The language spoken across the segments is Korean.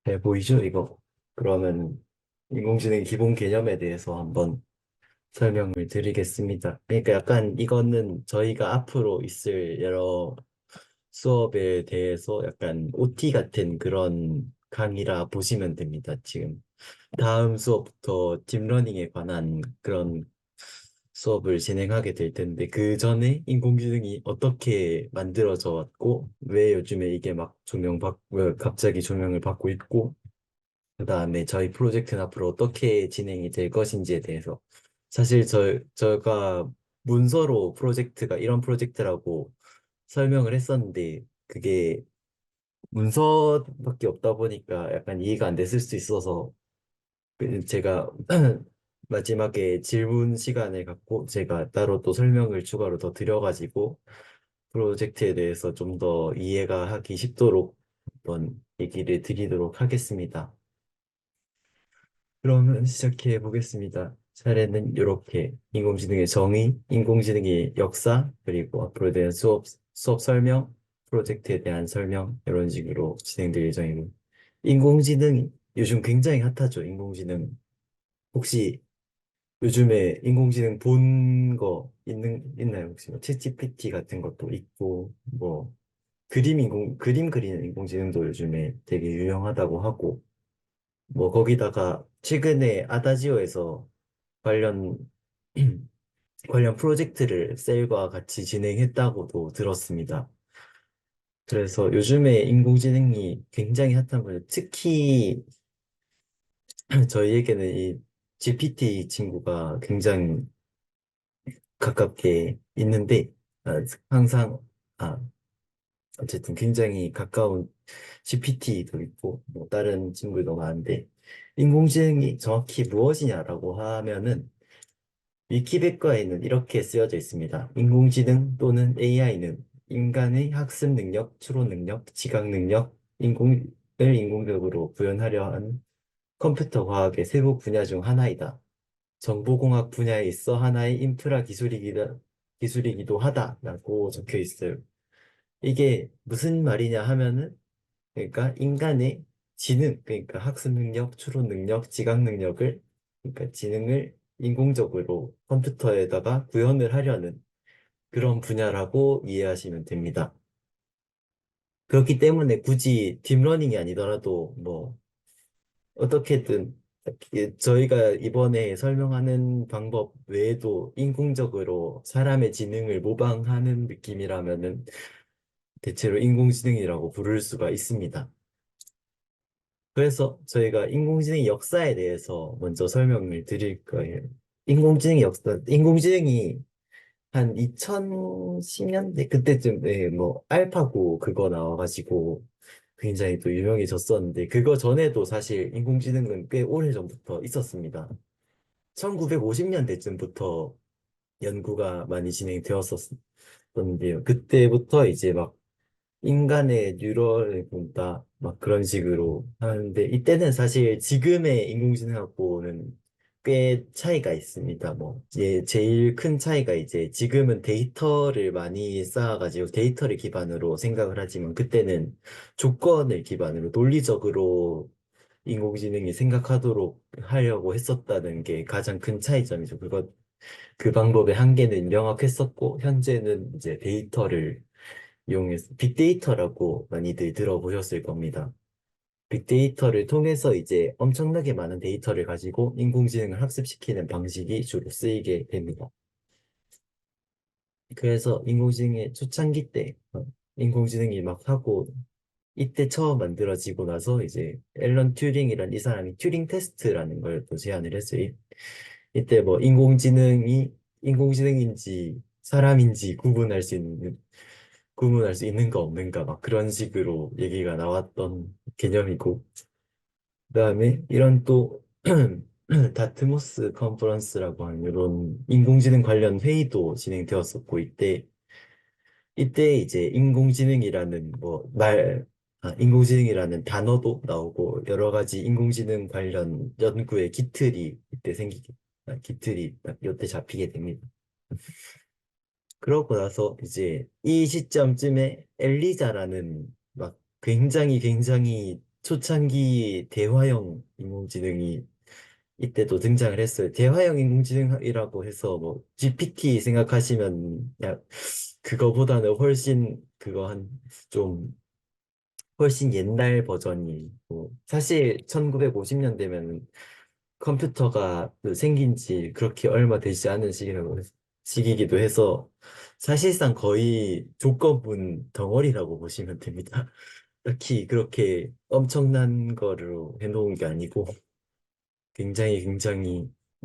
잘 보이죠, 이거? 그러면 인공지능 기본 개념에 대해서 한번 설명을 드리겠습니다. 그러니까 약간 이거는 저희가 앞으로 있을 여러 수업에 대해서 약간 OT 같은 그런 강의라 보시면 됩니다. 지금 다음 수업부터 딥러닝에 관한 그런 수업을 진행하게 될 텐데 그 전에 인공지능이 어떻게 만들어져 왔고 왜 요즘에 이게 막 왜 갑자기 조명을 받고 있고 그다음에 저희 프로젝트는 앞으로 어떻게 진행이 될 것인지에 대해서 사실 저가 문서로 프로젝트가 이런 프로젝트라고 설명을 했었는데 그게 문서밖에 없다 보니까 약간 이해가 안 됐을 수 있어서 제가 마지막에 질문 시간을 갖고 제가 따로 또 설명을 추가로 더 드려가지고 프로젝트에 대해서 좀 더 이해가 하기 쉽도록 한번 얘기를 드리도록 하겠습니다. 그러면 시작해 보겠습니다. 차례는 이렇게 인공지능의 정의, 인공지능의 역사, 그리고 앞으로 대한 수업 설명, 프로젝트에 대한 설명 이런 식으로 진행될 예정이고 인공지능이 요즘 굉장히 핫하죠. 인공지능 혹시 요즘에 인공지능 본 거 있나요? 혹시 뭐 챗GPT 같은 것도 있고 뭐 그림 그리는 인공지능도 요즘에 되게 유용하다고 하고 뭐 거기다가 최근에 아다지오에서 관련 관련 프로젝트를 셀과 같이 진행했다고도 들었습니다. 그래서 요즘에 인공지능이 굉장히 핫한 거예요. 특히 저희에게는 이 GPT 친구가 굉장히 가깝게 있는데 아, 항상 아, 어쨌든 굉장히 가까운 GPT도 있고 뭐 다른 친구도 많은데 인공지능이 정확히 무엇이냐라고 하면은 위키백과에는 이렇게 쓰여져 있습니다. 인공지능 또는 AI는 인간의 학습 능력, 추론 능력, 지각 능력, 인공을 인공적으로 구현하려 하는 컴퓨터 과학의 세부 분야 중 하나이다. 정보공학 분야에 있어 하나의 기술이기도 하다라고 적혀 있어요. 이게 무슨 말이냐 하면은 그러니까 인간의 지능, 그러니까 학습 능력, 추론 능력, 지각 능력을 그러니까 지능을 인공적으로 컴퓨터에다가 구현을 하려는 그런 분야라고 이해하시면 됩니다. 그렇기 때문에 굳이 딥러닝이 아니더라도 뭐 어떻게든 저희가 이번에 설명하는 방법 외에도 인공적으로 사람의 지능을 모방하는 느낌이라면은 대체로 인공지능이라고 부를 수가 있습니다. 그래서 저희가 인공지능 역사에 대해서 먼저 설명을 드릴 거예요. 인공지능이 한 2010년대 그때쯤에 뭐 알파고 그거 나와가지고 굉장히 또 유명해졌었는데 그거 전에도 사실 인공지능은 꽤 오래전부터 있었습니다. 1950년대쯤부터 연구가 많이 진행되었었는데요. 그때부터 이제 막 인간의 뉴런을 본다 막 그런 식으로 하는데 이때는 사실 지금의 인공지능하고는 꽤 차이가 있습니다. 뭐 이제 제일 큰 차이가 이제 지금은 데이터를 많이 쌓아가지고 데이터를 기반으로 생각을 하지만 그때는 조건을 기반으로 논리적으로 인공지능이 생각하도록 하려고 했었다는 게 가장 큰 차이점이죠. 그 방법의 한계는 명확했었고 현재는 이제 데이터를 이용해서 빅데이터라고 많이들 들어보셨을 겁니다. 빅데이터를 통해서 이제 엄청나게 많은 데이터를 가지고 인공지능을 학습시키는 방식이 주로 쓰이게 됩니다. 그래서 인공지능의 초창기 때 인공지능이 막 하고 이때 처음 만들어지고 나서 이제 앨런 튜링이란 이 사람이 튜링 테스트라는 걸 또 제안을 했어요. 이때 뭐 인공지능인지 사람인지 구분할 수 있는가 없는가 막 그런 식으로 얘기가 나왔던 개념이고 그다음에 이런 또 다트모스 컨퍼런스라고 하는 이런 인공지능 관련 회의도 진행되었었고 이때 이제 인공지능이라는 단어도 나오고 여러 가지 인공지능 관련 연구의 기틀이 딱 이때 잡히게 됩니다. 그러고 나서 이제 이 시점쯤에 엘리자라는 막 굉장히 초창기 대화형 인공지능이 이때도 등장을 했어요. 대화형 인공지능이라고 해서 뭐 GPT 생각하시면 야 그거보다는 훨씬 그거 한 좀 훨씬 옛날 버전이고 사실 1950년대면 컴퓨터가 그 생긴 지 그렇게 얼마 되지 않은 시기이기도 해서 사실상 거의 조건분 덩어리라고 보시면 됩니다. 딱히 그렇게 엄청난 거로 해놓은 게 아니고 굉장히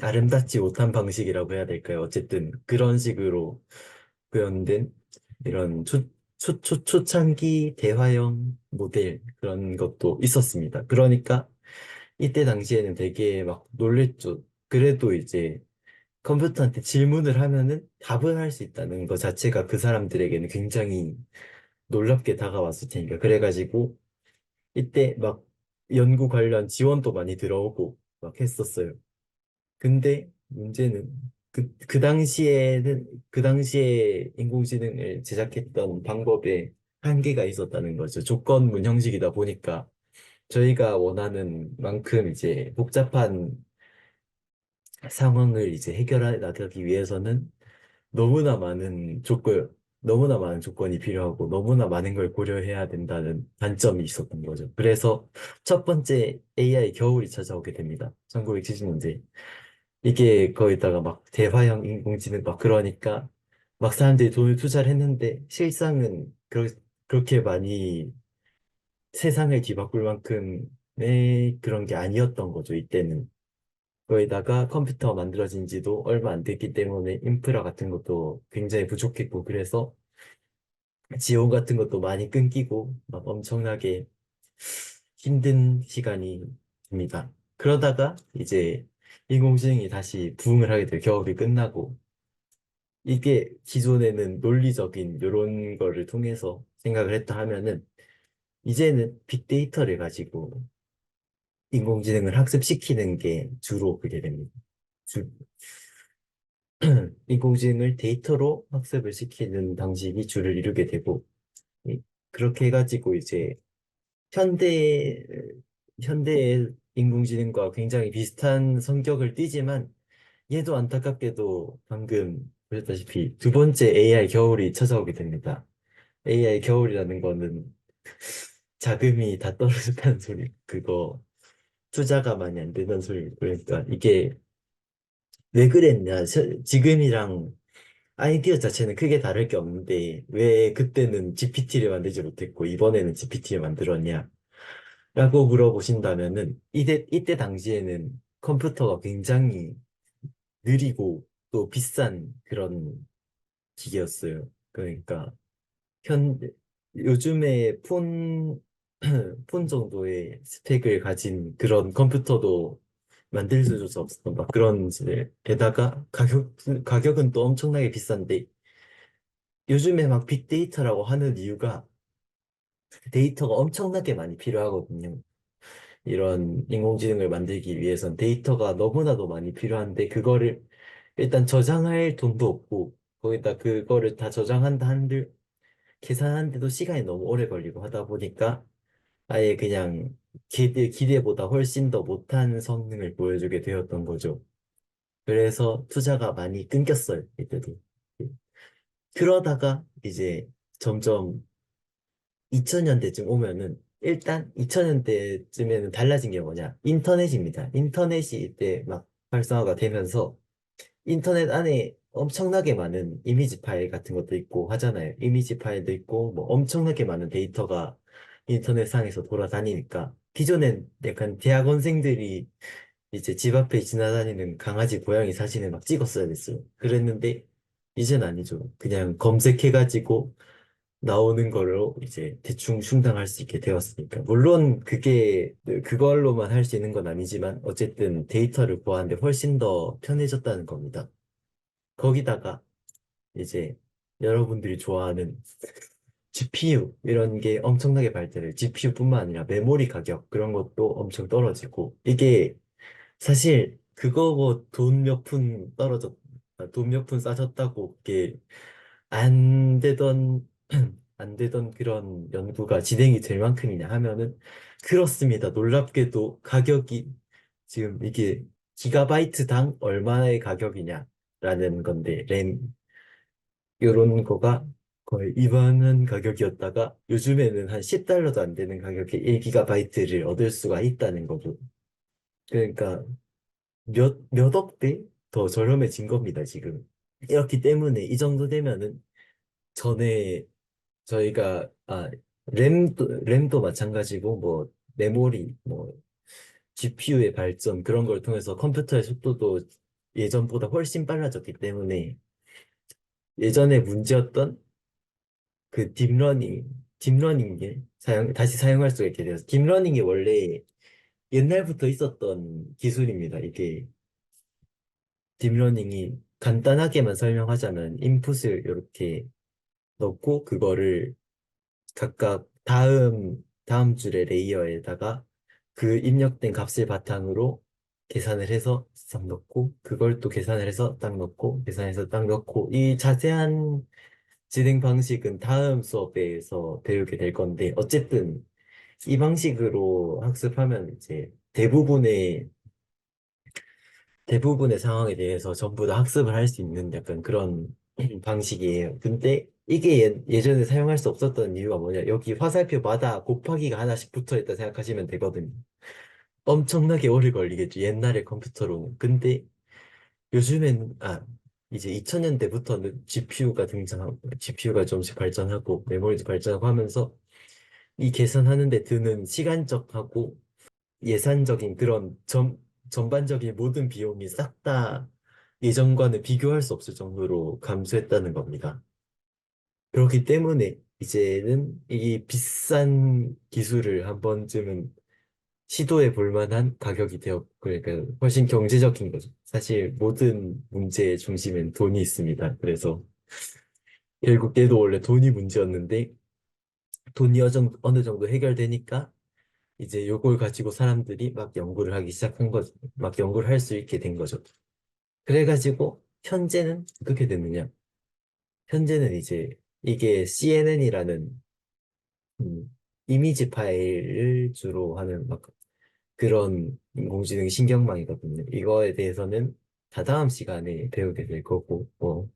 아름답지 못한 방식이라고 해야 될까요? 어쨌든 그런 식으로 표현된 이런 초창기 대화형 모델 그런 것도 있었습니다. 그러니까 이때 당시에는 되게 막 놀랬죠. 그래도 이제 컴퓨터한테 질문을 하면은 답을 할 수 있다는 것 자체가 그 사람들에게는 굉장히 놀랍게 다가왔을 테니까. 그래가지고 이때 막 연구 관련 지원도 많이 들어오고 막 했었어요. 근데 문제는 그 당시에 인공지능을 제작했던 방법에 한계가 있었다는 거죠. 조건문 형식이다 보니까 저희가 원하는 만큼 이제 복잡한 상황을 이제 해결해 나가기 위해서는 너무나 많은 조건, 너무나 많은 조건이 필요하고 너무나 많은 걸 고려해야 된다는 단점이 있었던 거죠. 그래서 첫 번째 AI 겨울이 찾아오게 됩니다. 1970년대. 이게 거기다가 막 대화형 인공지능 막 그러니까 막 사람들이 돈을 투자를 했는데 실상은 그렇게 많이 세상을 뒤바꿀 만큼의 그런 게 아니었던 거죠, 이때는. 거기다가 컴퓨터가 만들어진 지도 얼마 안 됐기 때문에 인프라 같은 것도 굉장히 부족했고, 그래서 지원 같은 것도 많이 끊기고, 막 엄청나게 힘든 시간이 됩니다. 그러다가 이제 인공지능이 다시 부흥을 하게 돼요. 겨울이 끝나고. 이게 기존에는 논리적인 이런 거를 통해서 생각을 했다 하면은 이제는 빅데이터를 가지고 인공지능을 학습시키는 게 주로 그게 됩니다. 주, 인공지능을 데이터로 학습을 시키는 방식이 주를 이루게 되고 이- 그렇게 해가지고 이제 현대 현대의 인공지능과 굉장히 비슷한 성격을 띠지만 얘도 안타깝게도 방금 보셨다시피 두 번째 AI 겨울이 찾아오게 됩니다. AI 겨울이라는 거는 자금이 다 떨어졌다는 소리, 그거 투자가 많이 안 되는 소리. 그러니까 이게 왜 그랬냐? 지금이랑 아이디어 자체는 크게 다를 게 없는데 왜 그때는 GPT를 만들지 못했고 이번에는 GPT를 만들었냐? 라고 물어보신다면은 이때 당시에는 컴퓨터가 굉장히 느리고 또 비싼 그런 기기였어요. 그러니까 현 요즘에 폰 정도의 스펙을 가진 그런 컴퓨터도 만들 수조차 없었던 막 그런 게다가 가격은 또 엄청나게 비싼데 요즘에 막 빅데이터라고 하는 이유가 데이터가 엄청나게 많이 필요하거든요. 이런 인공지능을 만들기 위해선 데이터가 너무나도 많이 필요한데 그거를 일단 저장할 돈도 없고 거기다 그거를 다 저장한다 한들 계산하는데도 시간이 너무 오래 걸리고 하다 보니까 아예 그냥 기대보다 훨씬 더 못한 성능을 보여주게 되었던 거죠. 그래서 투자가 많이 끊겼어요, 이때도. 그러다가 이제 점점 2000년대쯤 오면은 일단 2000년대쯤에는 달라진 게 뭐냐? 인터넷입니다. 인터넷이 이때 막 활성화가 되면서 인터넷 안에 엄청나게 많은 이미지 파일 같은 것도 있고 하잖아요. 이미지 파일도 있고 뭐 엄청나게 많은 데이터가 인터넷상에서 돌아다니니까 기존엔 약간 대학원생들이 이제 집 앞에 지나다니는 강아지, 고양이 사진을 막 찍었어야 됐어요. 그랬는데 이젠 아니죠. 그냥 검색해가지고 나오는 걸로 이제 대충 충당할 수 있게 되었으니까. 물론 그걸로만 할 수 있는 건 아니지만 어쨌든 데이터를 구하는데 훨씬 더 편해졌다는 겁니다. 거기다가 이제 여러분들이 좋아하는 GPU 이런 게 엄청나게 발달해. GPU뿐만 아니라 메모리 가격 그런 것도 엄청 떨어지고 이게 사실 그거 뭐 돈 몇 푼 싸졌다고 그게 안 되던 안 되던 그런 연구가 진행이 될 만큼이냐 하면은 그렇습니다. 놀랍게도 가격이 지금 이게 기가바이트당 얼마의 가격이냐라는 건데 램 요런 거가 거의 이만한 가격이었다가 요즘에는 한 10달러도 안 되는 가격에 1기가바이트를 얻을 수가 있다는 거죠. 그러니까 몇억 배 더 저렴해진 겁니다, 지금. 이렇기 때문에 이 정도 되면은 전에 저희가 램도 마찬가지고 뭐 메모리 뭐 GPU의 발전 그런 걸 통해서 컴퓨터의 속도도 예전보다 훨씬 빨라졌기 때문에 예전에 문제였던 그 딥러닝을 다시 사용할 수가 있게 되어서 딥러닝이 원래 옛날부터 있었던 기술입니다. 이게 딥러닝이 간단하게만 설명하자면 인풋을 이렇게 넣고 그거를 각각 다음 줄의 레이어에다가 그 입력된 값을 바탕으로 계산을 해서 딱 넣고 그걸 또 계산을 해서 딱 넣고 계산해서 딱 넣고 이 자세한 진행 방식은 다음 수업에서 배우게 될 건데 어쨌든 이 방식으로 학습하면 이제 대부분의 상황에 대해서 전부 다 학습을 할 수 있는 약간 그런 방식이에요. 근데 이게 예전에 사용할 수 없었던 이유가 뭐냐? 여기 화살표마다 곱하기가 하나씩 붙어 있다 생각하시면 되거든요. 엄청나게 오래 걸리겠죠. 옛날의 컴퓨터로는. 근데 요즘엔, 이제 2000년대부터는 GPU가 좀씩 발전하고, 메모리도 발전하고 하면서 이 계산하는 데 드는 시간적하고 예산적인 전반적인 모든 비용이 싹 다 예전과는 비교할 수 없을 정도로 감소했다는 겁니다. 그렇기 때문에 이제는 이 비싼 기술을 한 번쯤은 시도해 볼 만한 가격이 그러니까 훨씬 경제적인 거죠. 사실 모든 문제의 중심엔 돈이 있습니다. 그래서 결국 얘도 원래 돈이 문제였는데 돈이 어느 정도 해결되니까 이제 요걸 가지고 사람들이 막 연구를 하기 시작한 거죠. 막 연구를 할 수 있게 된 거죠. 그래가지고 현재는 어떻게 됐느냐? 현재는 이제 이게 CNN이라는 이미지 파일을 주로 하는 막 그런 인공지능 신경망이거든요. 이거에 대해서는 다다음 시간에 배우게 될 거고, 뭐,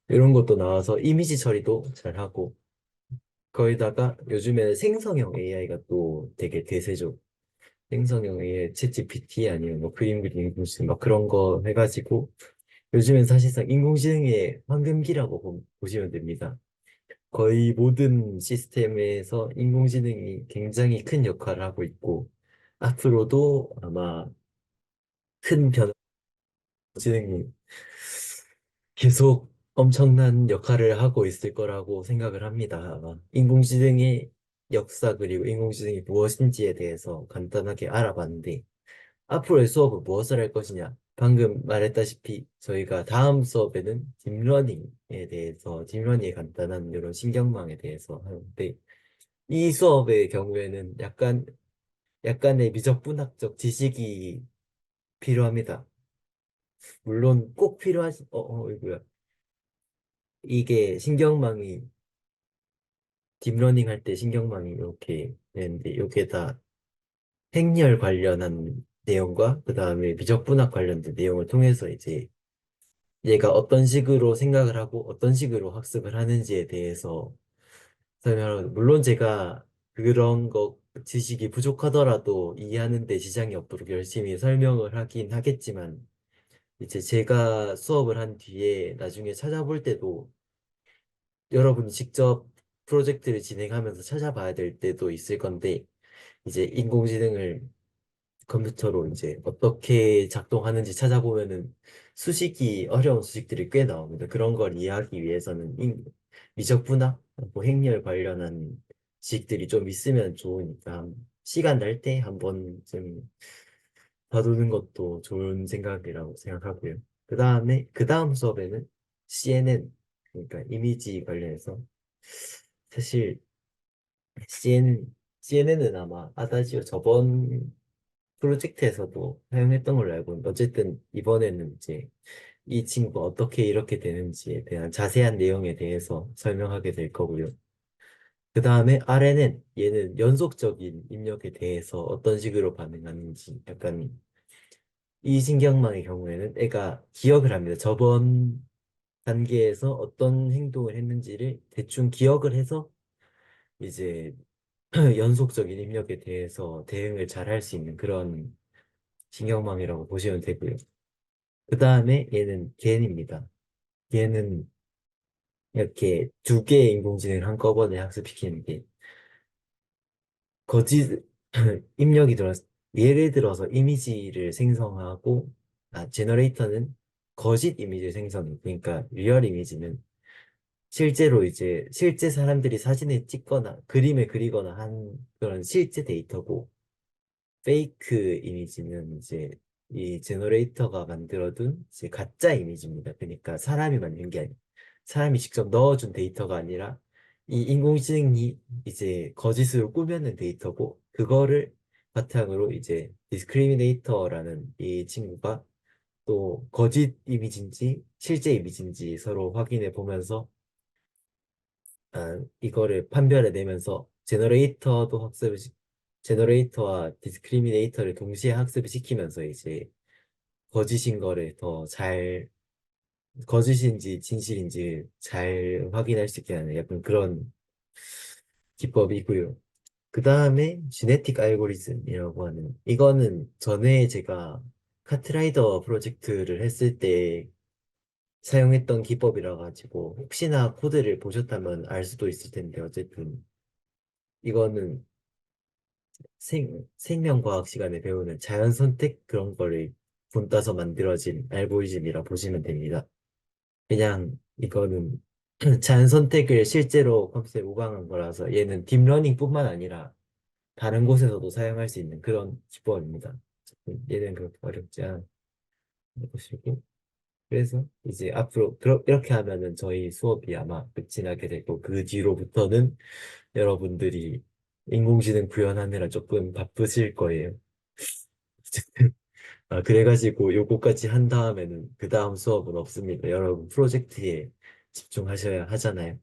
이런 것도 나와서 이미지 처리도 잘하고, 거기다가 요즘에는 생성형 AI가 또 되게 대세죠. 생성형 AI, 챗GPT 아니면 뭐 그림 그리는 무슨 막 그런 거 해가지고, 요즘엔 사실상 인공지능의 황금기라고 보시면 됩니다. 거의 모든 시스템에서 인공지능이 굉장히 큰 역할을 하고 있고, 앞으로도 아마 큰 변화지능이 계속 엄청난 역할을 하고 있을 거라고 생각을 합니다. 아마 인공지능의 역사 그리고 인공지능이 무엇인지에 대해서 간단하게 알아봤는데, 앞으로의 수업은 무엇을 할 것이냐? 방금 말했다시피 저희가 다음 수업에는 딥러닝의 간단한 이런 신경망에 대해서 하는데, 이 수업의 경우에는 약간의 미적분학적 지식이 필요합니다. 물론 꼭 이거야. 이게 딥러닝 할 때 신경망이 이렇게 되는데, 이게 다 행렬 관련한 내용과 그 다음에 미적분학 관련된 내용을 통해서 이제 얘가 어떤 식으로 생각을 하고 어떤 식으로 학습을 하는지에 대해서 설명하고, 물론 제가 그런 거 지식이 부족하더라도 이해하는 데 지장이 없도록 열심히 설명을 하긴 하겠지만, 이제 제가 수업을 한 뒤에 나중에 찾아볼 때도 여러분이 직접 프로젝트를 진행하면서 찾아봐야 될 때도 있을 건데, 이제 인공지능을 컴퓨터로 이제 어떻게 작동하는지 찾아보면은 어려운 수식들이 꽤 나옵니다. 그런 걸 이해하기 위해서는 미적분학, 뭐 행렬 관련한 지식들이 좀 있으면 좋으니까 시간 날 때 한 번쯤 봐두는 것도 좋은 생각이라고 생각하고요. 그 다음 수업에는 CNN, 그러니까 이미지 관련해서 사실 CNN은 아마 아다지오 저번 프로젝트에서도 사용했던 걸로 알고 있는데 어쨌든 이번에는 이제 이 친구가 어떻게 이렇게 되는지에 대한 자세한 내용에 대해서 설명하게 될 거고요. 그 다음에 R에는 얘는 연속적인 입력에 대해서 어떤 식으로 반응하는지 약간 이 신경망의 경우에는 애가 기억을 합니다. 저번 단계에서 어떤 행동을 했는지를 대충 기억을 해서 이제 연속적인 입력에 대해서 대응을 잘 할 수 있는 그런 신경망이라고 보시면 되고요. 그 다음에 얘는 겐입니다. 얘는 이렇게 두 개의 인공지능을 한꺼번에 학습시키는 게 거짓 입력이 들어서 예를 들어서 이미지를 생성하고 제너레이터는 거짓 이미지를 생성해. 그러니까 리얼 이미지는 실제로 이제 실제 사람들이 사진을 찍거나 그림을 그리거나 한 그런 실제 데이터고 페이크 이미지는 이제 이 제너레이터가 만들어둔 이제 가짜 이미지입니다. 그러니까 사람이 만든 게 아니에요. 사람이 직접 넣어준 데이터가 아니라 이 인공지능이 이제 거짓으로 꾸며낸 데이터고 그거를 바탕으로 이제 디스크리미네이터라는 이 친구가 또 거짓 이미지인지 실제 이미지인지 서로 확인해 보면서 이거를 판별해내면서 제너레이터와 디스크리미네이터를 동시에 학습을 시키면서 이제 거짓인 거를 더 잘, 거짓인지 진실인지 잘 확인할 수 있게 하는 약간 그런 기법이고요. 그 다음에 지네틱 알고리즘이라고 하는, 이거는 전에 제가 카트라이더 프로젝트를 했을 때 사용했던 기법이라 가지고 혹시나 코드를 보셨다면 알 수도 있을 텐데 어쨌든 이거는 생명과학 시간에 배우는 자연 선택 그런 거를 본따서 만들어진 알고리즘이라 보시면 됩니다. 그냥 이거는 자연 선택을 실제로 컴퓨터에 모방한 거라서 얘는 딥러닝뿐만 아니라 다른 곳에서도 사용할 수 있는 그런 기법입니다. 얘는 그렇게 어렵지 않은 것이고 그래서 이제 앞으로 이렇게 하면은 저희 수업이 아마 끝이 나게 되고 그 뒤로부터는 여러분들이 인공지능 구현하느라 조금 바쁘실 거예요. 그래가지고 요거까지 한 다음에는 그 다음 수업은 없습니다. 여러분 프로젝트에 집중하셔야 하잖아요.